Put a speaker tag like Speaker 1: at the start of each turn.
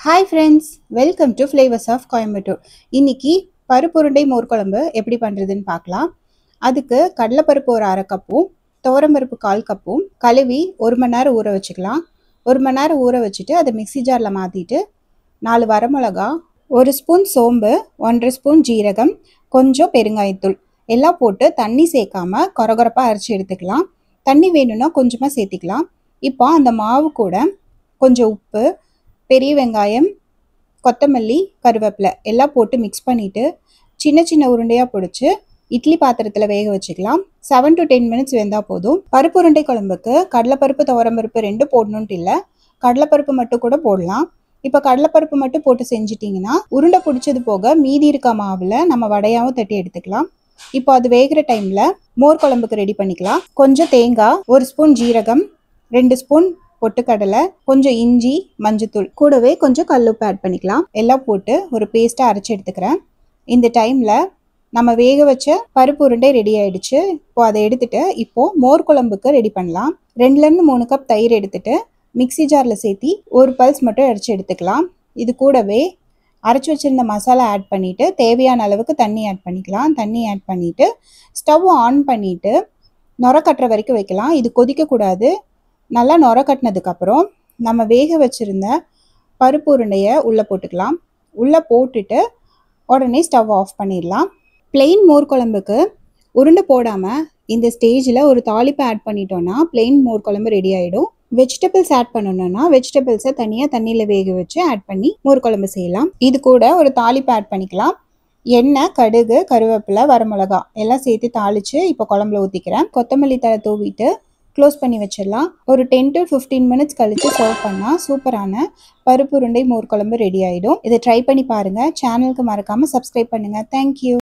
Speaker 1: Hi friends, welcome to flavours of Coimbatore. இன்னைக்கு பருப்புருண்டை மோர் குழம்பு எப்படி பண்ணுறதுன்னு பார்க்கலாம். அதுக்கு கடலைப்பருப்பு ஒரு அரை கப்பும், துவரம்பருப்பு 1/4 கப்பும் கழுவி 1 மணி நேரம் ஊற வச்சுக்கலாம். 1 மணி நேரம் ஊற வச்சுட்டு அதை மிக்சி ஜாரில் மாற்றிட்டு 4 வரமிளகா, 1 ஸ்பூன் சோம்பு, 1/2 ஸ்பூன் ஜீரகம், கொஞ்சம் பெருங்காயத்தூள் எல்லாம் போட்டு தண்ணி சேர்க்காம கொரகொரப்பாக அரைச்சி எடுத்துக்கலாம். தண்ணி வேணும்னா கொஞ்சமாக சேர்த்திக்கலாம். இப்போ அந்த மாவு கூட கொஞ்சம் உப்பு, பெரிய வெங்காயம், கொத்தமல்லி, கருவேப்பிலை எல்லாம் போட்டு மிக்ஸ் பண்ணிவிட்டு சின்ன சின்ன உருண்டையாக பிடிச்சி இட்லி பாத்திரத்தில் வேக வச்சுக்கலாம். 7 to 10 மினிட்ஸ் வெந்தால் போதும். பருப்பு உருண்டை குழம்புக்கு கடலைப்பருப்பு, துவரம்பருப்பு 2 போடணுன்ட்டு இல்லை, கடலைப்பருப்பு மட்டும் கூட போடலாம். இப்போ கடலைப்பருப்பு மட்டும் போட்டு செஞ்சிட்டிங்கன்னா உருண்டை பிடிச்சது போக மீதி இருக்க மாவில் நம்ம வடையாகவும் தட்டி எடுத்துக்கலாம். இப்போ அது வேகிற டைமில் மோர் குழம்புக்கு ரெடி பண்ணிக்கலாம். கொஞ்சம் தேங்காய், 1 ஸ்பூன் ஜீரகம், 2 ஸ்பூன் பொட்டுக்கடலை, கொஞ்சம் இஞ்சி, மஞ்சத்தூள், கூடவே கொஞ்சம் கல்லுப்பு ஆட் பண்ணிக்கலாம். எல்லாம் போட்டு ஒரு பேஸ்ட்டாக அரைச்சி எடுத்துக்கிறேன். இந்த டைமில் நம்ம வேக வச்ச பருப்பு உருண்டை ரெடி ஆகிடுச்சு. இப்போ அதை எடுத்துகிட்டு இப்போது மோர் குழம்புக்கு ரெடி பண்ணலாம். 2லேருந்து 3 கப் தயிர் எடுத்துகிட்டு மிக்சி ஜாரில் சேர்த்தி ஒரு பல்ஸ் மட்டும் அரைச்சி எடுத்துக்கலாம். இது கூடவே அரைச்சி வச்சுருந்த மசாலா ஆட் பண்ணிவிட்டு தேவையான அளவுக்கு தண்ணி ஆட் பண்ணிக்கலாம். தண்ணி ஆட் பண்ணிவிட்டு ஸ்டவ் ஆன் பண்ணிவிட்டு நுர கட்டுற வரைக்கும் வைக்கலாம். இது கொதிக்கக்கூடாது. நல்லா நுர கட்டினதுக்கப்புறம் நம்ம வேக வச்சுருந்த பருப்பு உருண்டையை உள்ளே போட்டுக்கலாம். உள்ளே போட்டுட்டு உடனே ஸ்டவ் ஆஃப் பண்ணிடலாம். பிளெயின் மோர் குழம்புக்கு உருண்டை போடாமல் இந்த ஸ்டேஜில் ஒரு தாளிப்பை ஆட் பண்ணிட்டோன்னா பிளெயின் மோர் குழம்பு ரெடி ஆகிடும். வெஜிடபிள்ஸ் ஆட் பண்ணணுன்னா வெஜிடபிள்ஸை தனியாக தண்ணியில் வேக வச்சு ஆட் பண்ணி மோர் குழம்பு செய்யலாம். இது கூட ஒரு தாளிப்பை ஆட் பண்ணிக்கலாம். எண்ணெய், கடுகு, கருவேப்பிலை, வரமிளகா எல்லாம் சேர்த்து தாளித்து இப்போ குழம்புல ஊற்றிக்கிறேன். கொத்தமல்லி தழை தூவிட்டு க்ளோஸ் பண்ணி வச்சிடலாம். ஒரு 10 to 15 மினிட்ஸ் கழித்து சர்வ் பண்ணால் சூப்பரான பருப்பு உருண்டை மோர் குழம்பு ரெடி ஆகிடும். இதை ட்ரை பண்ணி பாருங்கள். சேனலுக்கு மறக்காமல் சப்ஸ்கிரைப் பண்ணுங்கள். தேங்க்யூ.